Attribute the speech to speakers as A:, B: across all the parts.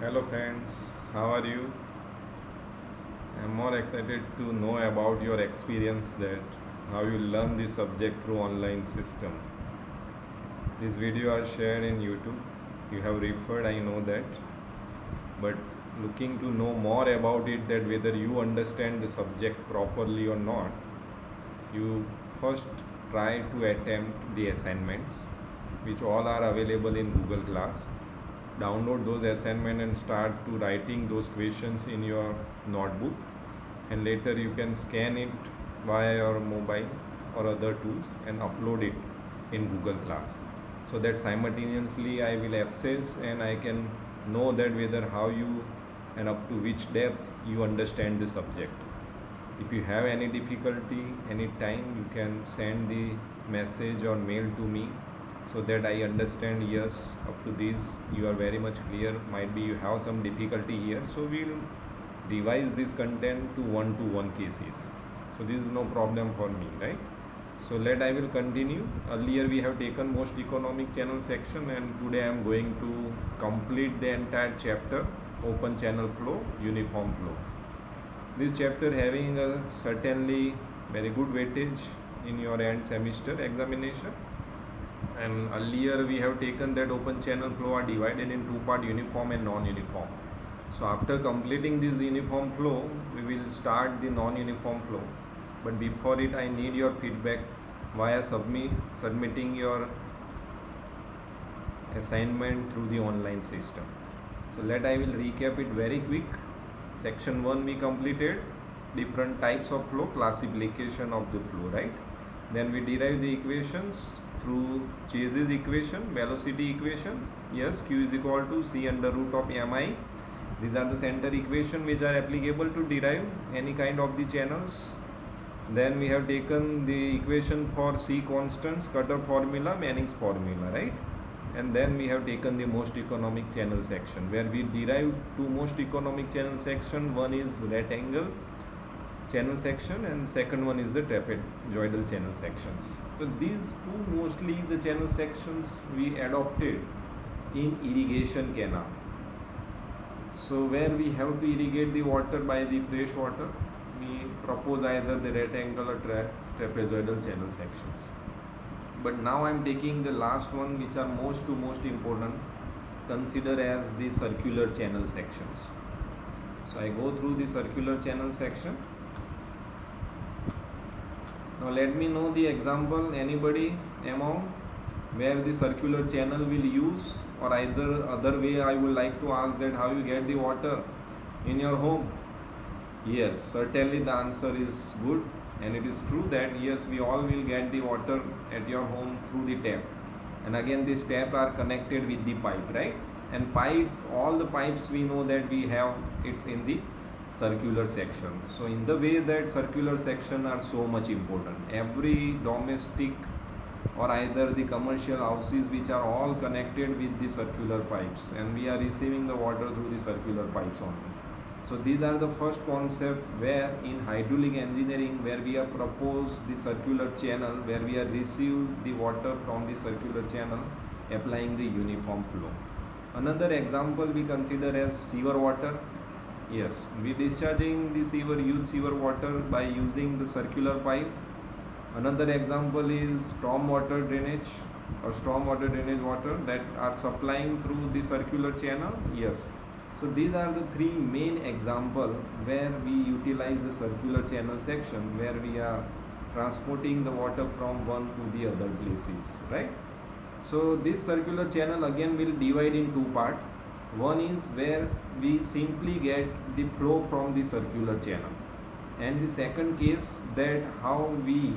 A: Hello friends, how are you? I'm more excited to know about your experience that how you learn this subject through online system. This video are shared in YouTube. You have referred, I know that, but looking to know more about it that whether you understand the subject properly or not, you first try to attempt the assignments which all are available in Google Class. Download those assignments and start to writing those questions in your notebook, and later you can scan it via your mobile or other tools and upload it in Google Class, so that simultaneously I will assess and I can know that whether how you and up to which depth you understand the subject. If you have any difficulty anytime, you can send the message or mail to me so that I understand, yes, up to this you are very much clear, might be you have some difficulty here, so we'll revise this content to one cases. So this is no problem for me, right? So let I will continue. Earlier we have taken most economic channel section, and today I am going to complete the entire chapter, open channel flow, uniform flow. This chapter having a certainly very good weightage in your end semester examination. And earlier we have taken that open channel flow are divided in two part, uniform and non-uniform. So after completing this uniform flow, we will start the non-uniform flow. But before it, I need your feedback via submitting your assignment through the online system. So let I will recap it very quick. Section 1 we completed, different types of flow, classification of the flow, right? Then we derive the equations through Chase's equation, velocity equations. Yes, q is equal to c under root of mi. These are the center equation which are applicable to derive any kind of the channels. Then we have taken the equation for C constants, Cutter formula, Manning's formula, right? And then we have taken the most economic channel section, where we derived two most economic channel section. One is rectangle channel section and second one is the trapezoidal channel sections. So these two mostly the channel sections we adopted in irrigation canal. So where we have to irrigate the water by the fresh water, we propose either the rectangle or trapezoidal channel sections. But now I am taking the last one, which are most important, consider as the circular channel sections. So I go through the circular channel section. Now let me know the example, anybody among where the circular channel will use, or either other way I would like to ask that how you get the water in your home. Yes, certainly the answer is good, and it is true that yes, we all will get the water at your home through the tap. And again, these tap are connected with the pipe, right? And pipe, all the pipes we know that we have, it's in the circular section. So in the way that circular section are so much important, every domestic or either the commercial houses which are all connected with the circular pipes, and we are receiving the water through the circular pipes only. So these are the first concept where in hydraulic engineering, where we have proposed the circular channel, where we have received the water from the circular channel, applying the uniform flow. Another example we consider as sewer water. Yes, we discharging the huge sewer water by using the circular pipe. Another example is storm water drainage or storm water drainage water that are supplying through the circular channel. Yes. So these are the three main examples where we utilize the circular channel section, where we are transporting the water from one to the other places, right? So this circular channel again will divide in two parts. One is where we simply get the flow from the circular channel, and the second case that how we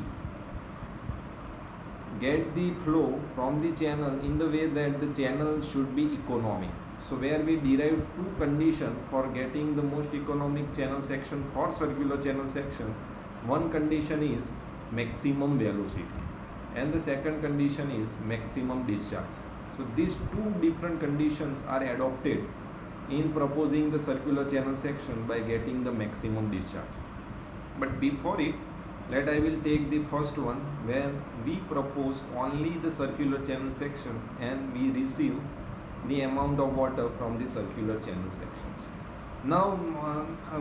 A: get the flow from the channel in the way that the channel should be economic. So where we derive two conditions for getting the most economic channel section for circular channel section. One condition is maximum velocity and the second condition is maximum discharge. So these two different conditions are adopted in proposing the circular channel section by getting the maximum discharge. But before it, let I will take the first one where we propose only the circular channel section and we receive the amount of water from the circular channel sections. Now,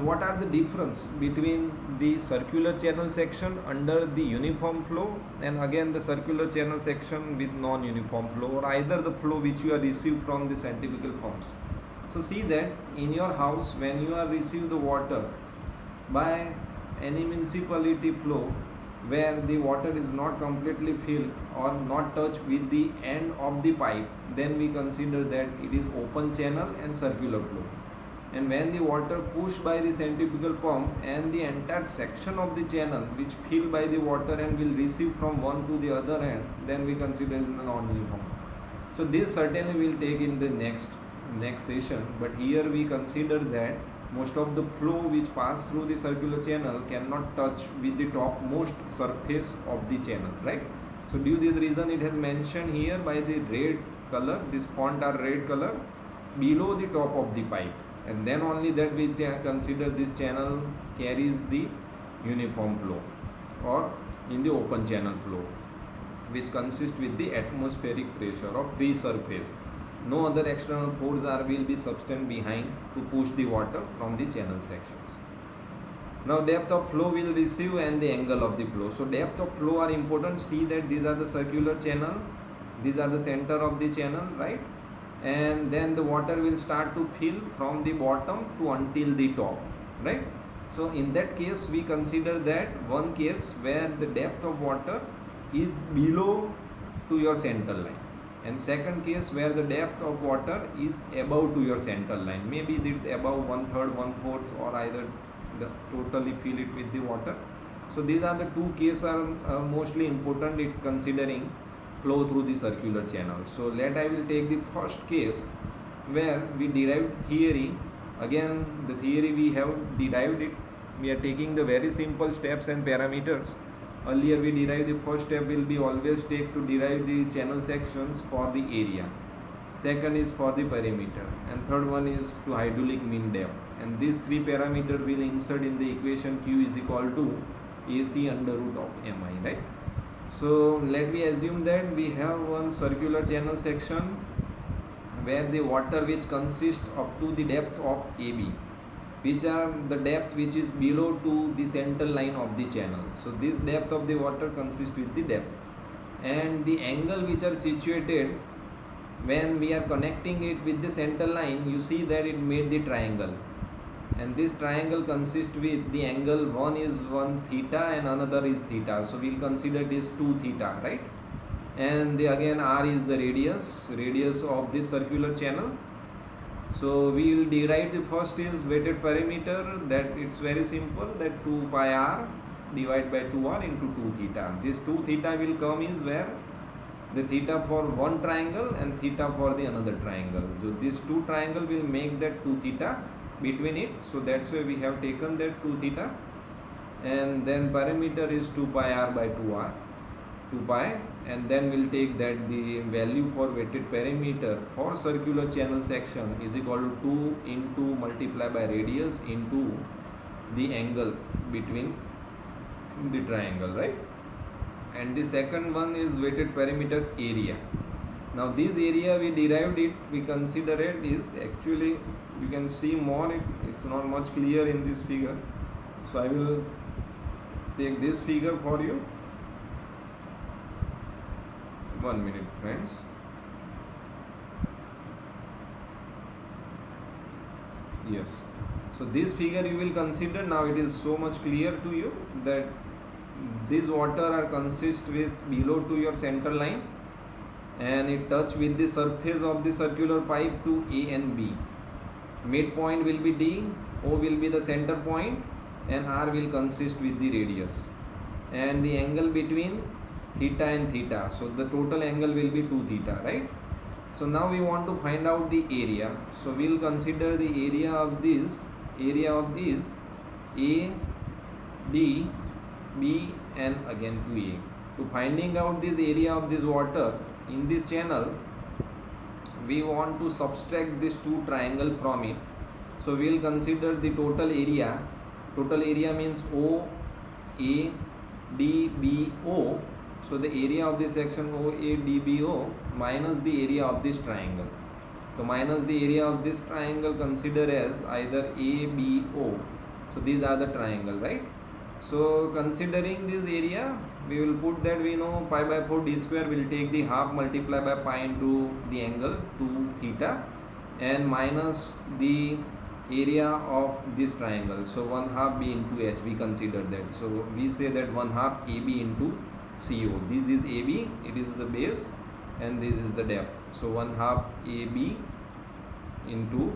A: what are the difference between the circular channel section under the uniform flow and again the circular channel section with non-uniform flow, or either the flow which you are received from the centrifugal pumps? So see that in your house, when you are receive the water by any municipality flow where the water is not completely filled or not touched with the end of the pipe, then we consider that it is open channel and circular flow. And when the water pushed by the centrifugal pump and the entire section of the channel which filled by the water and will receive from one to the other end, then we consider as non-uniform. So this certainly will take in the next session, but here we consider that most of the flow which pass through the circular channel cannot touch with the topmost surface of the channel, right? So due to this reason, it has mentioned here by the red color, this font are red color below the top of the pipe, and then only that we consider this channel carries the uniform flow or in the open channel flow, which consists with the atmospheric pressure of free surface. No other external force will be substance behind to push the water from the channel sections. Now depth of flow will receive and the angle of the flow. So depth of flow are important. See that these are the circular channel, these are the center of the channel, right? And then the water will start to fill from the bottom to until the top, right? So in that case, we consider that one case where the depth of water is below to your center line, and second case where the depth of water is above to your center line. Maybe it's above 1/3, 1/4, or either totally fill it with the water. So these are the two cases are mostly important in considering flow through the circular channel. So I will take the first case where we derived theory. Again, the theory we have derived it. We are taking the very simple steps and parameters. Earlier we derived the first step will be always take to derive the channel sections for the area. Second is for the perimeter, and third one is to hydraulic mean depth. And these three parameters will insert in the equation Q is equal to AC under root of MI, right? So let me assume that we have one circular channel section where the water which consists up to the depth of AB, which are the depth which is below to the center line of the channel. So this depth of the water consists with the depth, and the angle which are situated when we are connecting it with the center line. You see that it made the triangle, and this triangle consists with the angle, one is 1 theta and another is theta. So we'll consider this 2 theta, right? And again R is the radius of this circular channel. So we will derive the first is weighted perimeter, that it's very simple, that 2 pi r divided by 2r into 2 theta. This 2 theta will come is where the theta for one triangle and theta for the another triangle. So this 2 triangle will make that 2 theta between it. So that's why we have taken that 2 theta, and then perimeter is 2 pi r by 2r, 2 pi, and then we'll take that the value for weighted perimeter for circular channel section is equal to 2 into multiply by radius into the angle between the triangle, right? And the second one is weighted perimeter area. Now this area we derived it, we consider it is actually, you can see more, it's not much clear in this figure. So I will take this figure for you. 1 minute, friends. Yes. So this figure you will consider. Now it is so much clear to you that these water are consist with below to your center line, and it touch with the surface of the circular pipe to A and B. Midpoint will be D, O will be the center point, and R will consist with the radius, and the angle between theta and theta. So the total angle will be 2 theta, right? So now we want to find out the area. So we will consider the area of this A, D, B, and again 2A. To finding out this area of this water in this channel, we want to subtract this 2 triangle from it. So we will consider the total area. Total area means O, A, D, B, O. So the area of this section OADBO minus the area of this triangle. So minus the area of this triangle, consider as either ABO. So these are the triangle, right? So considering this area, we will put that we know pi by 4 d square will take the half multiply by pi into the angle 2 theta and minus the area of this triangle. So 1 half B into H, we consider that. So we say that 1 half AB into CO. This is AB, it is the base, and this is the depth. So 1 half AB into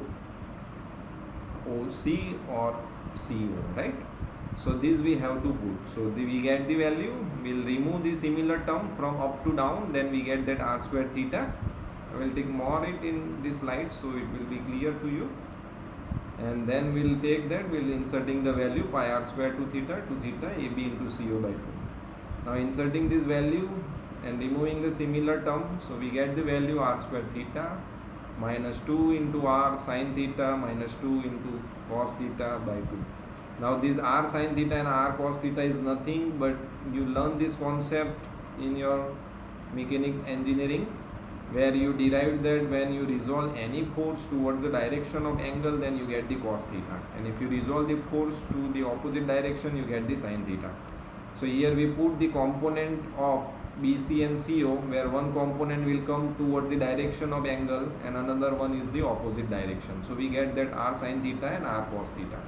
A: OC or CO, right? So this we have to put. So we get the value, we'll remove the similar term from up to down, then we get that r square theta. I will take more it in this slide so it will be clear to you. And then we'll take that, we'll inserting the value pi r square to theta AB into CO by 2. Now inserting this value and removing the similar term, so we get the value r square theta minus 2 into r sin theta minus 2 into cos theta by 2. Now this r sin theta and r cos theta is nothing but you learn this concept in your mechanical engineering, where you derive that when you resolve any force towards the direction of angle, then you get the cos theta, and if you resolve the force to the opposite direction, you get the sin theta. So here we put the component of BC and CO, where one component will come towards the direction of angle and another one is the opposite direction. So we get that r sin theta and r cos theta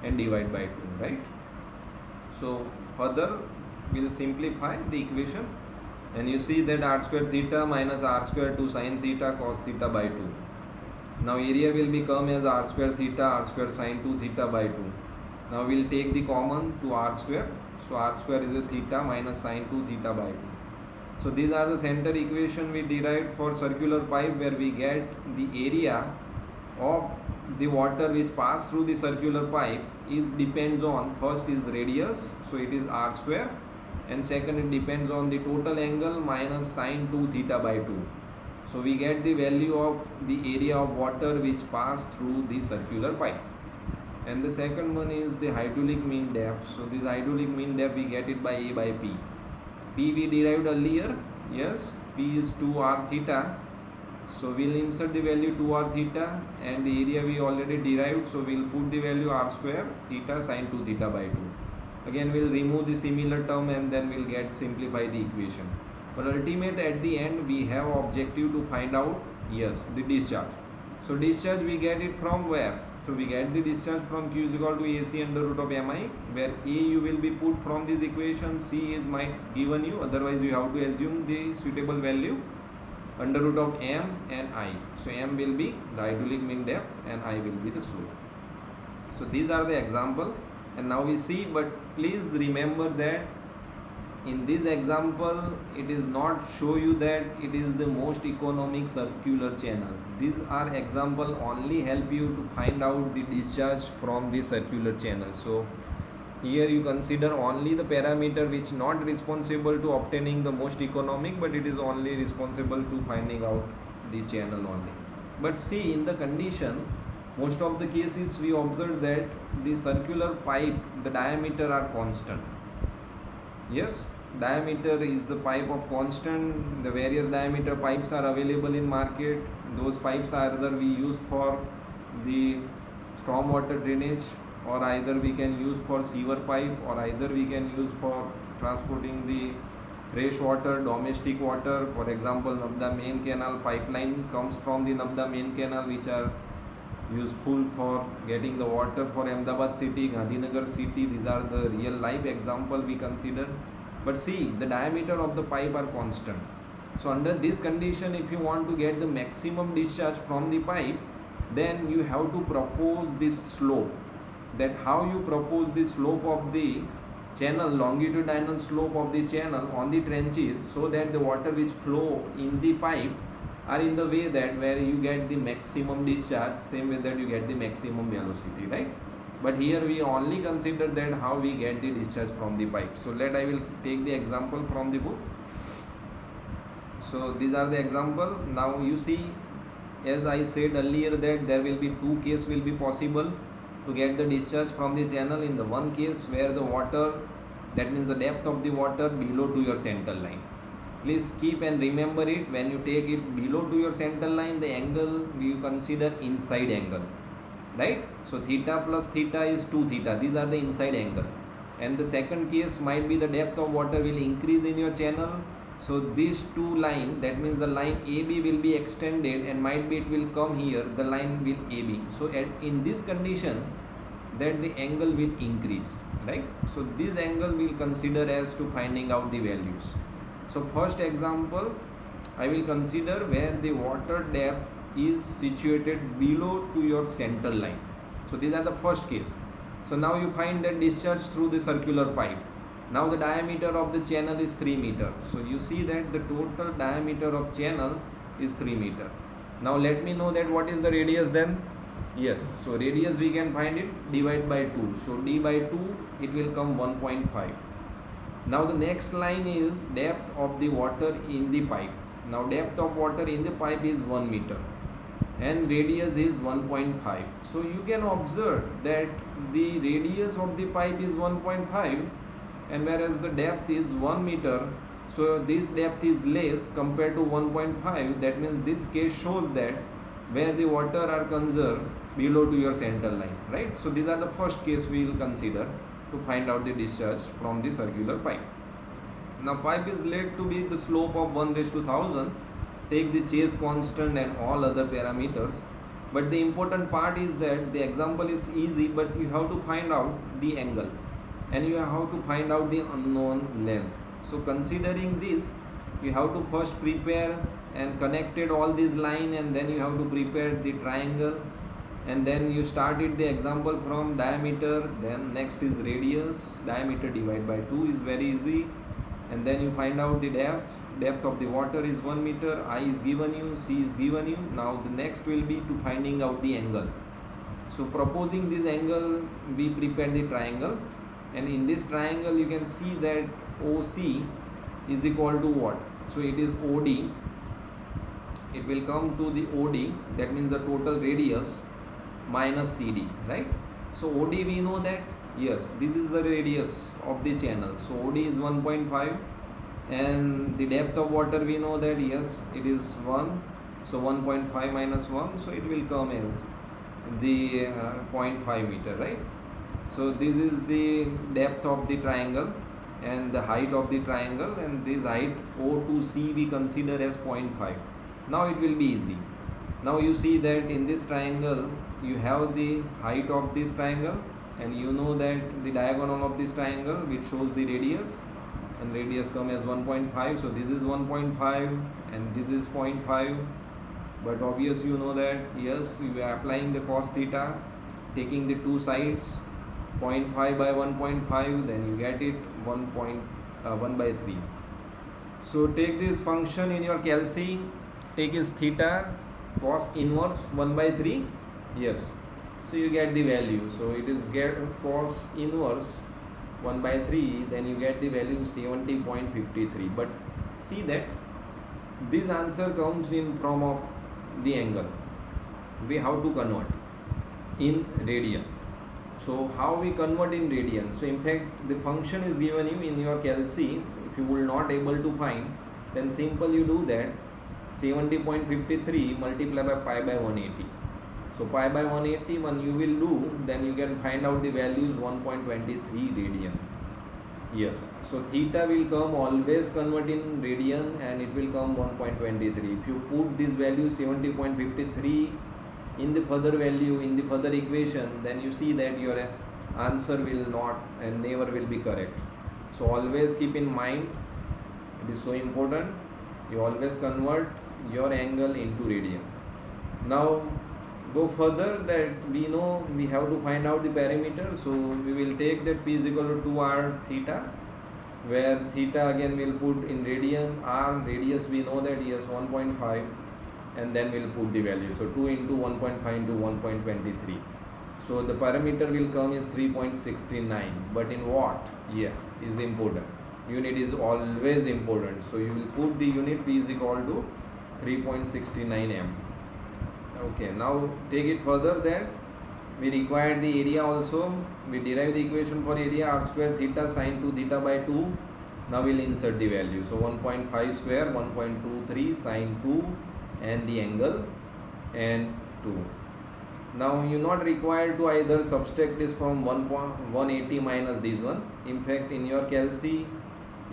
A: and divide by 2, right? So further we'll simplify the equation, and you see that r square theta minus r square 2 sin theta cos theta by 2. Now area will become as r square theta r square sin 2 theta by 2. Now we'll take the common to r square. So r square is a theta minus sin 2 theta by 2. So these are the center equation we derived for circular pipe, where we get the area of the water which pass through the circular pipe is depends on, first is radius, so it is r square, and second it depends on the total angle minus sin 2 theta by 2. So we get the value of the area of water which pass through the circular pipe. And the second one is the hydraulic mean depth. So this hydraulic mean depth we get it by A by P. P we derived earlier, yes, P is 2r theta. So we'll insert the value 2r theta, and the area we already derived, so we'll put the value r square theta sin 2 theta by 2. Again we'll remove the similar term and then we'll get simplify the equation. But ultimate at the end we have objective to find out, yes, the discharge. So discharge we get it from where? So we get the discharge from Q is equal to AC under root of MI, where A you will be put from this equation, C is might given you, otherwise you have to assume the suitable value under root of M and I. So M will be the hydraulic mean depth and I will be the slope. So these are the example, and now we see, but please remember that in this example it is not show you that it is the most economic circular channel. These are example only help you to find out the discharge from the circular channel. So here you consider only the parameter which not responsible to obtaining the most economic, but it is only responsible to finding out the channel only. But see, in the condition, most of the cases we observe that the circular pipe, the diameter are constant. Yes, diameter is the pipe of constant. The various diameter pipes are available in market. Those pipes are either we use for the storm water drainage, or either we can use for sewer pipe, or either we can use for transporting the fresh water, domestic water. For example, Nabda main canal pipeline comes from the Nabda main canal, which are useful for getting the water for Ahmedabad city, Gandhinagar city. These are the real life example we consider. But see, the diameter of the pipe are constant. So under this condition, if you want to get the maximum discharge from the pipe, then you have to propose this slope. That how you propose the slope of the channel, longitudinal slope of the channel on the trenches, so that the water which flow in the pipe are in the way that where you get the maximum discharge, same way that you get the maximum velocity, right? But here we only consider that how we get the discharge from the pipe. So I will take the example from the book. So these are the example. Now you see, as I said earlier, that there will be two cases will be possible to get the discharge from the channel. In the one case where the water, that means the depth of the water below to your center line,
B: Please keep and remember it. When you take it below to your center line, the angle you consider inside angle, right? So theta plus theta is 2 theta. These are the inside angle. And the second case might be the depth of water will increase in your channel. So these two line, that means the line AB will be extended, and might be it will come here, the line will AB. So in this condition, that the angle will increase, right? So this angle we'll consider as to finding out the values. So first example, I will consider where the water depth is situated below to your center line. So these are the first case. So now you find that discharge through the circular pipe. Now the diameter of the channel is 3 meter. So you see that the total diameter of channel is 3 meter. Now let me know that what is the radius then. Yes, so radius we can find it, divide by 2. So d by 2, it will come 1.5. Now the next line is depth of the water in the pipe. Now depth of water in the pipe is 1 meter and radius is 1.5. So you can observe that the radius of the pipe is 1.5, and whereas the depth is 1 meter. So this depth is less compared to 1.5. That means this case shows that where the water are conserved below to your center line, right? So these are the first case we will consider to find out the discharge from the circular pipe. Now pipe is laid to be the slope of 1:1000. Take the Chase constant and all other parameters. But the important part is that the example is easy, but you have to find out the angle and you have to find out the unknown length. So considering this, you have to first prepare and connected all these line, and then you have to prepare the triangle, and then you started the example from diameter, then next is radius, diameter divided by 2 is very easy, and then you find out the depth of the water is 1 meter, I is given you, C is given you. Now the next will be to finding out the angle. So proposing this angle, we prepare the triangle, and in this triangle you can see that OC is equal to what? So it is OD, it will come to the OD, that means the total radius minus CD, right? So OD we know that, yes, this is the radius of the channel. So OD is 1.5, and the depth of water we know that, yes, it is 1. So 1.5 minus 1, so it will come as the 0.5 meter, right? So this is the depth of the triangle and the height of the triangle, and this height O to C we consider as 0.5. Now it will be easy. Now you see that in this triangle you have the height of this triangle, and you know that the diagonal of this triangle which shows the radius, and radius come as 1.5. So this is 1.5 and this is 0.5. But obvious you know that, yes, you are applying the cos theta, taking the two sides, 0.5 by 1.5, then you get it 1 by 3. So take this function in your calci, take is theta cos inverse 1 by 3, yes, so you get the value. So it is get cos inverse 1 by 3, then you get the value 70.53. But see that this answer comes in form of the angle. We have to convert in radian. So how we convert in radian? So in fact the function is given you in your calci. If you will not able to find, then simple you do that 70.53 multiplied by pi by 180. So pi by 180 when you will do, then you can find out the values 1.23 radian. Yes, so theta will come always convert in radian, and it will come 1.23. If you put this value 70.53 in the further value, in the further equation, then you see that your answer will not and never will be correct. So always keep in mind, it is so important, you always convert your angle into radian. Now go further, that we know we have to find out the parameter. So we will take that P is equal to 2r theta, where theta again will put in radian, r radius we know that, yes, 1.5, and then we'll put the value. So 2 into 1.5 into 1.23. So the parameter will come is 3.69. But in what? Yeah, is important. Unit is always important. So you will put the unit P is equal to 3.69 m. Okay, now take it further, that we require the area also. We derive the equation for area, r square theta sine 2 theta by 2 Now we'll insert the value. So 1.5 square, 1.23 sine 2 and the angle and 2. Now you're not required to either subtract this from 180 minus this one. In fact, in your calci,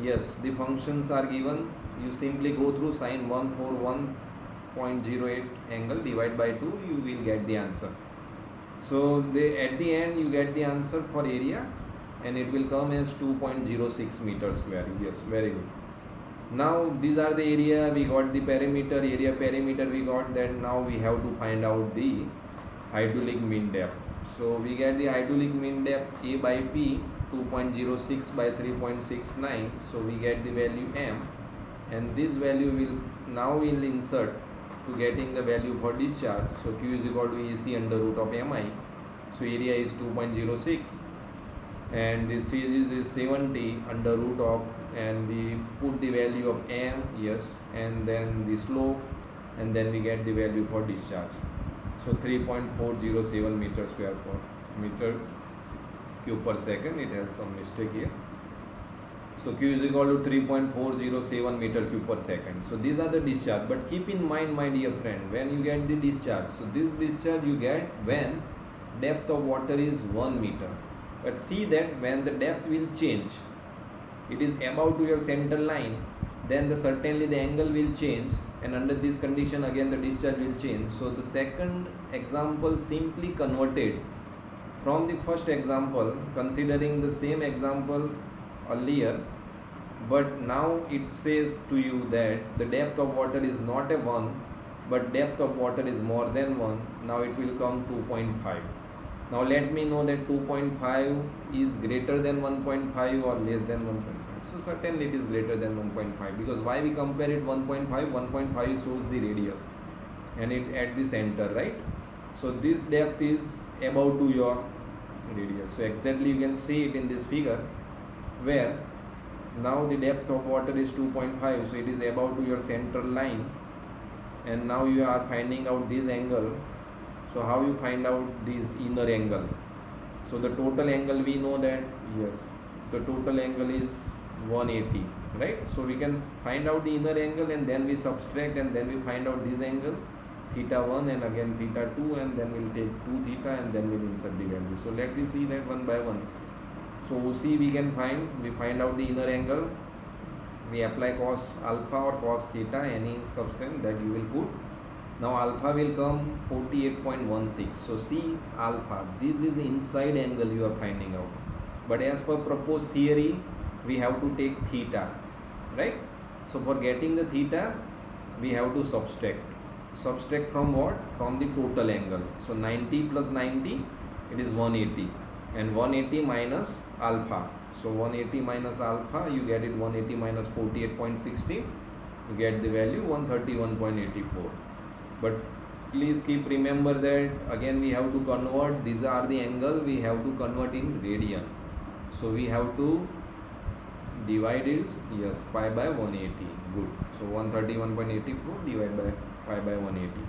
B: yes, the functions are given. You simply go through sine 141.08 angle divide by 2, you will get the answer. So at the end you get the answer for area, and it will come as 2.06 meter square. Yes, very good. Now these are the area, we got the perimeter, area perimeter we got. That now we have to find out the hydraulic mean depth. So we get the hydraulic mean depth A by P 2.06 by 3.69. So we get the value M, and this value will now we'll insert to getting the value for discharge. So Q is equal to AC under root of Mi. So area is 2.06 and this is 70 under root of, and we put the value of M, yes, and then the slope, and then we get the value for discharge. So 3.407 meter square per meter cube per second. It has some mistake here. So Q is equal to 3.407 meter cube per second. So these are the discharge. But keep in mind, my dear friend, when you get the discharge, so this discharge you get when depth of water is 1 meter. But see that when the depth will change, it is above to your center line, then certainly the angle will change, and under this condition again the discharge will change. So the second example simply converted from the first example, considering the same example earlier, but now it says to you that the depth of water is not a 1, but depth of water is more than 1. Now it will come 2.5. Now let me know that 2.5 is greater than 1.5 or less than 1.5. So certainly it is greater than 1.5, because why we compare it 1.5? 1.5 shows the radius and it at the center, right? So this depth is above to your radius. So exactly you can see it in this figure, where now the depth of water is 2.5, so it is above to your central line, and now you are finding out this angle. So how you find out this inner angle? So the total angle we know that, yes, the total angle is 180, right? So we can find out the inner angle, and then we subtract, and then we find out this angle theta 1 and again theta 2, and then we'll take 2 theta and then we'll insert the value. So let me see that one by one. So OC we can find, we find out the inner angle, we apply cos alpha or cos theta, any substance that you will put. Now alpha will come 48.16. So see alpha, this is inside angle you are finding out, but as per proposed theory we have to take theta, right? So for getting the theta we have to subtract from what? From the total angle. So 90 plus 90, it is 180, and 180 minus alpha. So 180 minus alpha, you get it 180 minus 48.60, you get the value 131.84. But please keep remember that again we have to convert, these are the angle, we have to convert in radian. So we have to divide it, yes, pi by 180. Good. So 131.84 divided by pi by 180,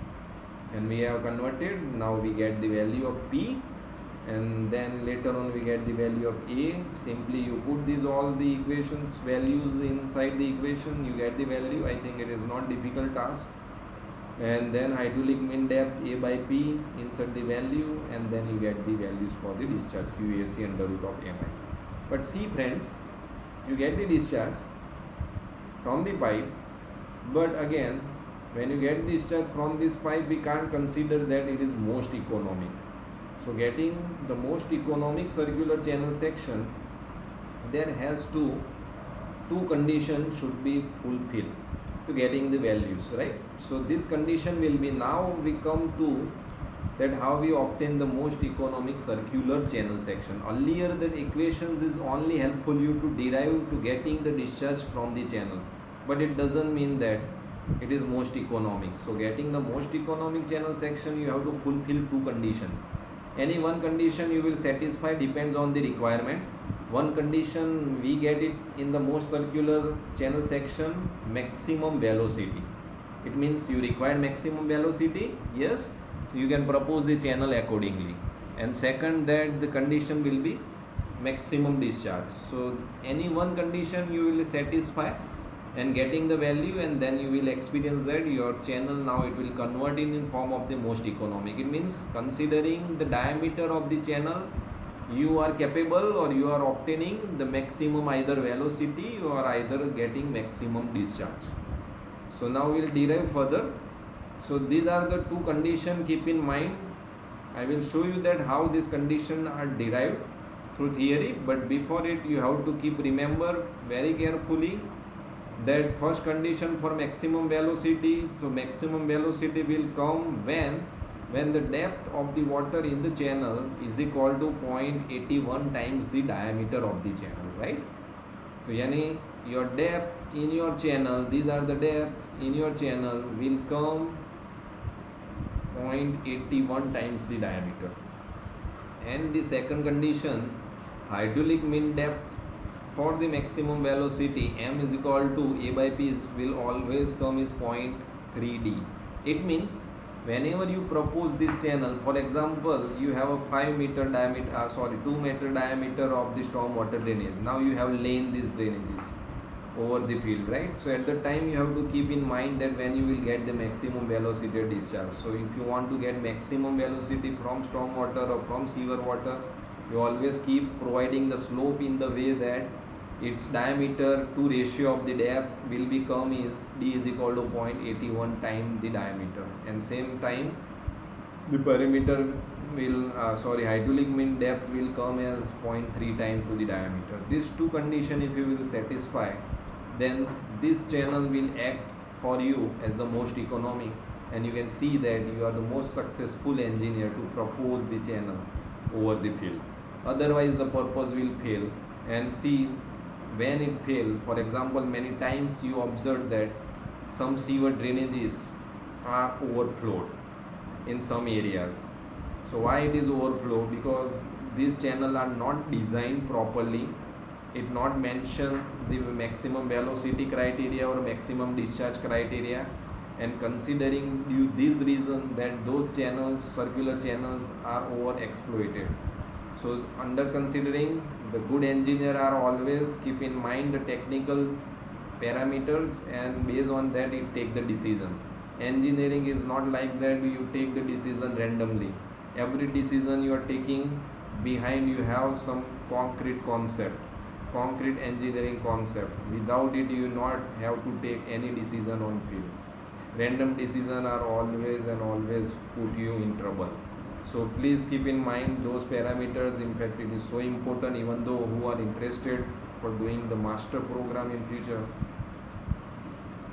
B: and we have converted. Now we get the value of P, and then later on we get the value of A. Simply you put these all the equations values inside the equation, you get the value. I think it is not difficult task. And then hydraulic mean depth A by P, insert the value, and then you get the values for the discharge QAC under root of Mi. But see friends, you get the discharge from the pipe, but again when you get discharge from this pipe, we can't consider that it is most economic. So getting the most economic circular channel section, there has two conditions should be fulfilled to getting the values, right? So this condition will be, now we come to that how we obtain the most economic circular channel section. Earlier the equations is only helpful you to derive to getting the discharge from the channel, but it doesn't mean that it is most economic. So getting the most economic channel section, you have to fulfill two conditions. Any one condition you will satisfy, depends on the requirement. One condition we get it in the most circular channel section, maximum velocity. It means you require maximum velocity, yes, you can propose the channel accordingly. And second, that the condition will be maximum discharge. So any one condition you will satisfy and getting the value, and then you will experience that your channel now it will convert in form of the most economic. It means considering the diameter of the channel, you are capable or you are obtaining the maximum either velocity or either getting maximum discharge. So now we will derive further. So these are the two conditions, keep in mind. I will show you that how these conditions are derived through theory, but before it you have to keep remember very carefully that first condition for maximum velocity. So maximum velocity will come when the depth of the water in the channel is equal to 0.81 times the diameter of the channel, right? So yani your depth in your channel, these are the depth in your channel will come 0.81 times the diameter. And the second condition, hydraulic mean depth for the maximum velocity m is equal to a by p will always come is 0.3d. It means whenever you propose this channel, for example you have a 5 meter diameter 2 meter diameter of the storm water drainage. Now you have laid these drainages over the field, right? So at the time you have to keep in mind that when you will get the maximum velocity discharge. So if you want to get maximum velocity from storm water or from sewer water, you always keep providing the slope in the way that its diameter to ratio of the depth will become is d is equal to 0.81 times the diameter, and same time the perimeter will hydraulic mean depth will come as 0.3 times to the diameter. These two conditions if you will satisfy, then this channel will act for you as the most economic, and you can see that you are the most successful engineer to propose the channel over the field. Otherwise the purpose will fail. And see, when it fail, for example many times you observe that some sewer drainages are overflowed in some areas. So why it is overflow? Because these channels are not designed properly. It not mention the maximum velocity criteria or maximum discharge criteria, and considering due this reason that those channels, circular channels, are over exploited. So under considering, the good engineer are always keep in mind the technical parameters, and based on that it take the decision. Engineering is not like that you take the decision randomly. Every decision you are taking, behind you have some concrete concept, concrete engineering concept. Without it you not have to take any decision on field. Random decisions are always and always put you in trouble. So please keep in mind those parameters. In fact it is so important, even though who are interested for doing the master program in future,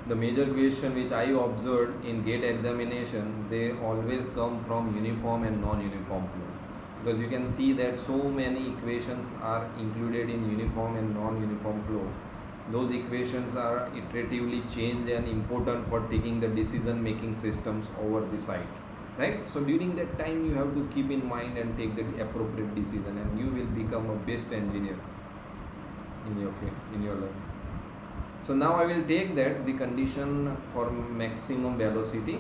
B: the major question which I observed in GATE examination, they always come from uniform and non-uniform flow, because you can see that so many equations are included in uniform and non-uniform flow. Those equations are iteratively changed and important for taking the decision making systems over the site, right? So during that time you have to keep in mind and take the appropriate decision, and you will become a best engineer in your field, in your life. So now I will take that the condition for maximum velocity,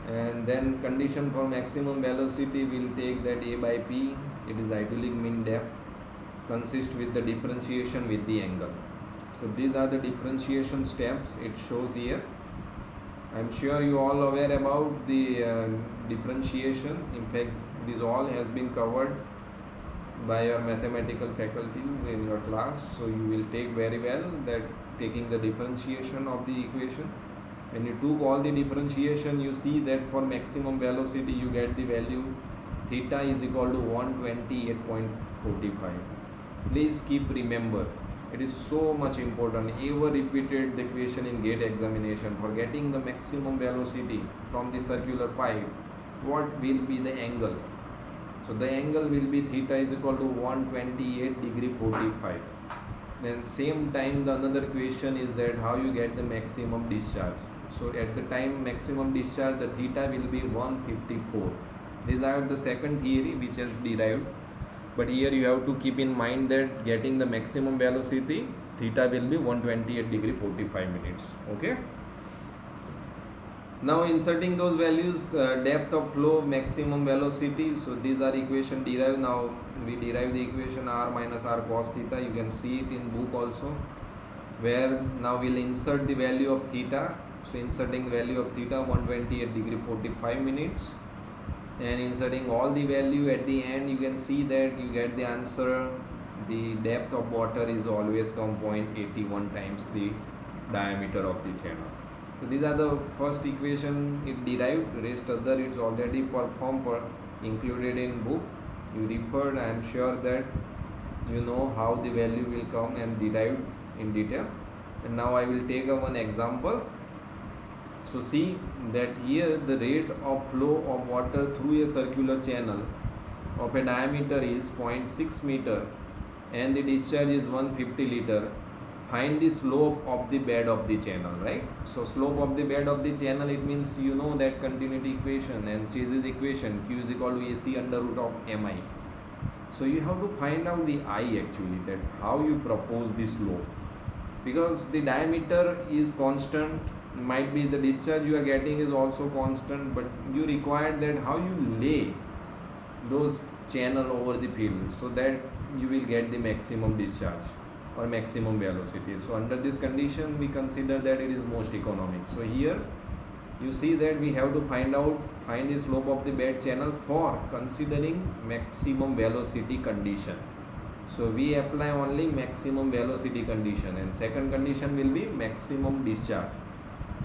B: and then condition for maximum velocity will take that a by p, it is hydraulic mean depth, consists with the differentiation with the angle. So these are the differentiation steps it shows here. I am sure you all aware about the differentiation. In fact this all has been covered by your mathematical faculties in your class, so you will take very well that taking the differentiation of the equation. When you took all the differentiation, you see that for maximum velocity you get the value theta is equal to 128.45. Please keep remember, it is so much important. Ever repeated the question in GATE examination for getting the maximum velocity from the circular pipe, what will be the angle? So the angle will be theta is equal to 128 degree 45. Then same time the another question is that how you get the maximum discharge. So at the time maximum discharge, the theta will be 154. These are the second theory which is derived, but here you have to keep in mind that getting the maximum velocity, theta will be 128 degree 45 minutes. Okay. Now inserting those values, depth of flow, maximum velocity. So these are equation derived. Now we derive the equation r minus r cos theta. You can see it in book also, where now we'll insert the value of theta. So inserting the value of theta 128 degree 45 minutes, and inserting all the value at the end, you can see that you get the answer. The depth of water is always come 0.81 times the diameter of the channel. So these are the first equation it derived. Rest other it's already performed for included in book. You referred. I am sure that you know how the value will come and derived in detail. And now I will take one example. So see that here the rate of flow of water through a circular channel of a diameter is 0.6 meter and the discharge is 150 liter. Find the slope of the bed of the channel, right? So slope of the bed of the channel, it means you know that continuity equation and Chase's equation, Q is equal to AC under root of mi. So you have to find out the I actually, that how you propose the slope, because the diameter is constant, might be the discharge you are getting is also constant, but you require that how you lay those channel over the field so that you will get the maximum discharge or maximum velocity. So under this condition we consider that it is most economic. So here you see that we have to find the slope of the bed channel for considering maximum velocity condition. So we apply only maximum velocity condition, and second condition will be maximum discharge.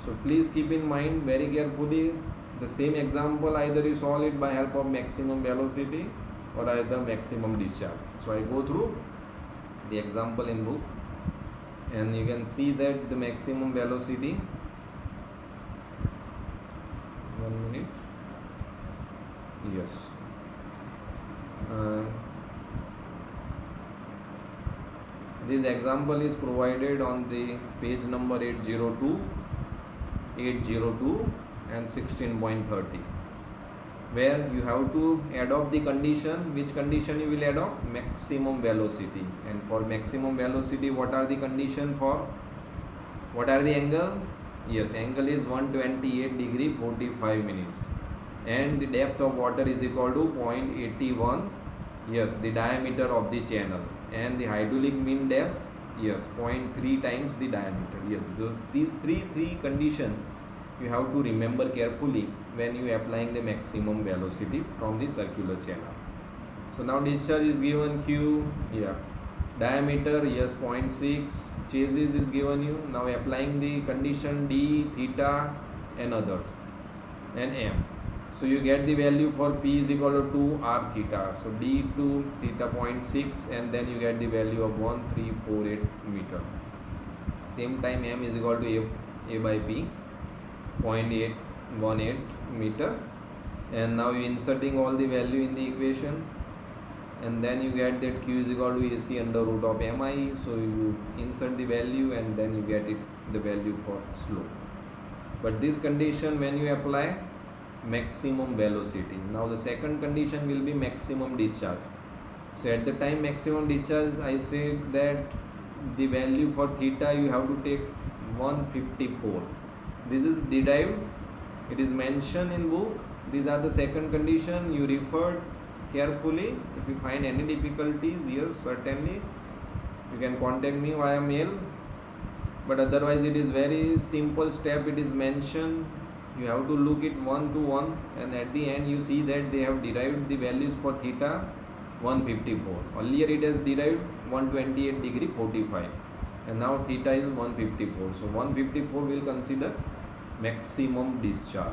B: So please keep in mind very carefully the same example, either you solve it by help of maximum velocity or either maximum discharge. So I go through the example in book, and you can see that the maximum velocity, 1 minute, yes, this example is provided on the page number 802 and 16.30, where you have to adopt the condition. Which condition you will adopt? Maximum velocity. And for maximum velocity, what are the condition for? What are the angle? Yes, angle is 128 degree 45 minutes, and the depth of water is equal to 0.81. Yes, the diameter of the channel, and the hydraulic mean depth, yes, 0.3 times the diameter. Yes, these three conditions you have to remember carefully when you applying the maximum velocity from the circular channel. So now discharge is given Q, yeah, diameter, yes, 0.6, Chases is given you. Now applying the condition D, theta and others, and M. So you get the value for P is equal to 2 R theta. So D to theta 0.6, and then you get the value of 1348 meter. Same time M is equal to A by P, 0.818 meter. And now you inserting all the value in the equation, and then you get that Q is equal to AC under root of mi. So you insert the value and then you get it, the value for slope. But this condition when you apply maximum velocity. Now the second condition will be maximum discharge. So at the time maximum discharge, I said that the value for theta you have to take 154. This is derived, it is mentioned in book. These are the second condition. You referred carefully. If you find any difficulties, yes, certainly you can contact me via mail, but otherwise it is very simple step. It is mentioned, you have to look it one to one, and at the end you see that they have derived the values for theta 154. Earlier it has derived 128 degree 45, and now theta is 154. So 154 will consider maximum discharge.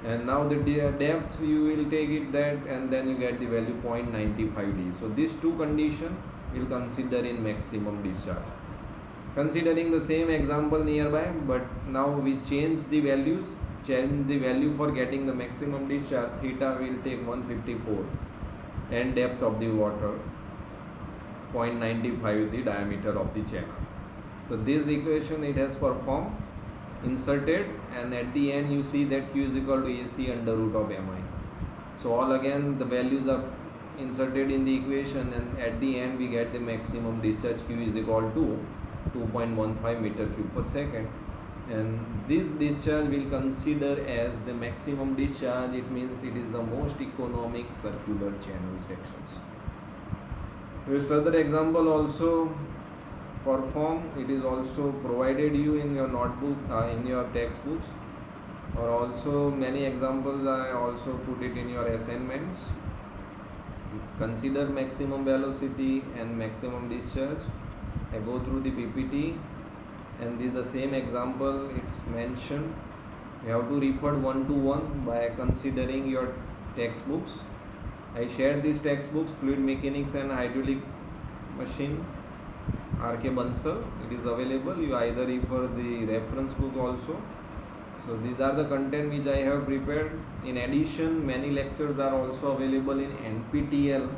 B: And now the depth you will take it that, and then you get the value 0.95 d. So these two conditions will consider in maximum discharge. Considering the same example nearby, but now we change the values. Change the value for getting the maximum discharge. Theta will take 154 and depth of the water 0.95 the diameter of the channel. So this equation it has performed, inserted, and at the end you see that Q is equal to AC under root of mi. So all again the values are inserted in the equation, and at the end we get the maximum discharge. Q is equal to 2.15 meter cube per second, and this discharge will consider as the maximum discharge. It means it is the most economic circular channel sections. With other example also perform, it is also provided you in your notebook, in your textbooks, or also many examples I also put it in your assignments. Consider maximum velocity and maximum discharge. I go through the PPT, and this is the same example it's mentioned. You have to refer one to one by considering your textbooks. I shared these textbooks, Fluid Mechanics and Hydraulic Machine, R.K. Bansal. It is available. You either refer the reference book also. So these are the content which I have prepared. In addition, many lectures are also available in NPTEL.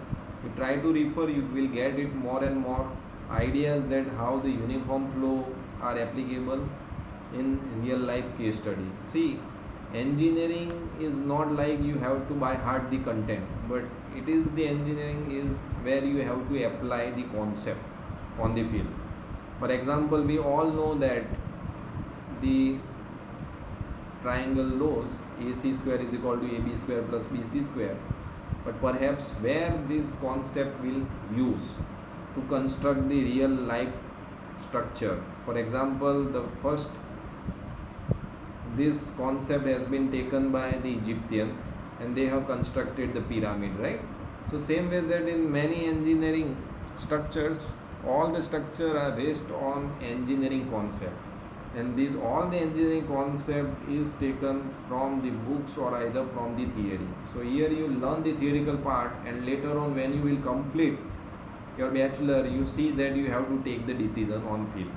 B: You try to refer, you will get it more and more ideas that how the uniform flow are applicable in real life case study. See, engineering is not like you have to by heart the content, but it is the engineering is where you have to apply the concept on the field. For example, we all know that the triangle laws AC square is equal to AB square plus BC square, but perhaps where this concept will use to construct the real life structure. For example, the first this concept has been taken by the Egyptian, and they have constructed the pyramid, right? So same way that in many engineering structures, all the structure are based on engineering concept, and these all the engineering concept is taken from the books or either from the theory. So here you learn the theoretical part, and later on when you will complete your bachelor, you see that you have to take the decision on field.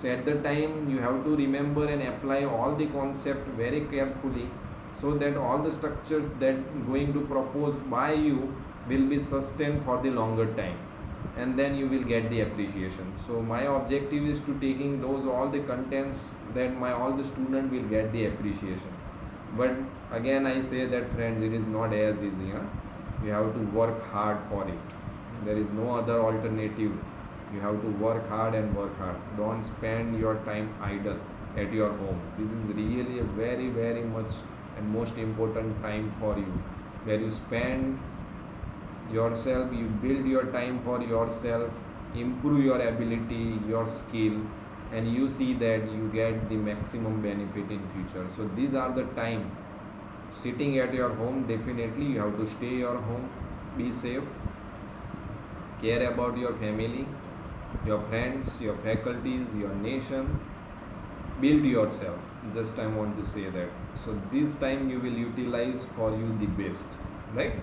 B: So at the time you have to remember and apply all the concept very carefully, so that all the structures that going to propose by you will be sustained for the longer time, and then you will get the appreciation. So my objective is to taking those all the contents that my all the student will get the appreciation. But again I say that friends, it is not as easy. You have to work hard for it. There is no other alternative. You have to work hard and work hard. Don't spend your time idle at your home. This is really a very, very much and most important time for you, where you spend yourself, you build your time for yourself, improve your ability, your skill, and you see that you get the maximum benefit in future. So these are the time. Sitting at your home, definitely you have to stay your home, be safe, care about your family, your friends, your faculties, your nation, build yourself. Just I want to say that. So this time you will utilize for you the best, right?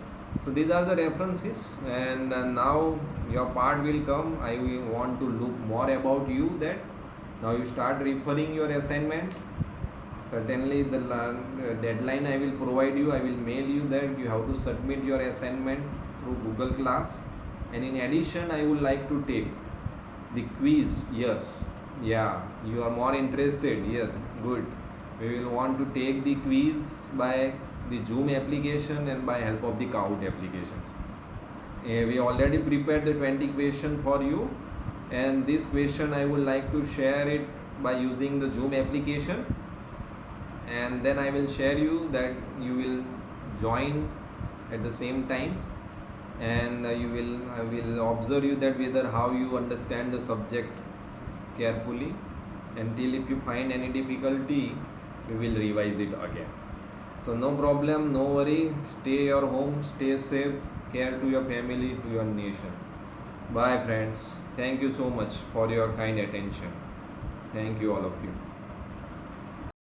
B: So these are the references, and now your part will come. I will want to look more about you, that now you start referring your assignment. Certainly the deadline I will provide you, I will mail you that you have to submit your assignment through Google Class. And in addition, I would like to take the quiz. Yes, yeah, you are more interested. Yes, good. We will want to take the quiz by the Zoom application and by help of the Kahoot applications. We already prepared the 20 question for you, and this question I would like to share it by using the Zoom application, and then I will share you that you will join at the same time, and I will observe you that whether how you understand the subject carefully, until if you find any difficulty we will revise it again. So no problem, no worry, stay your home, stay safe, care to your family, to your nation. Bye friends, thank you so much for your kind attention. Thank you all of you.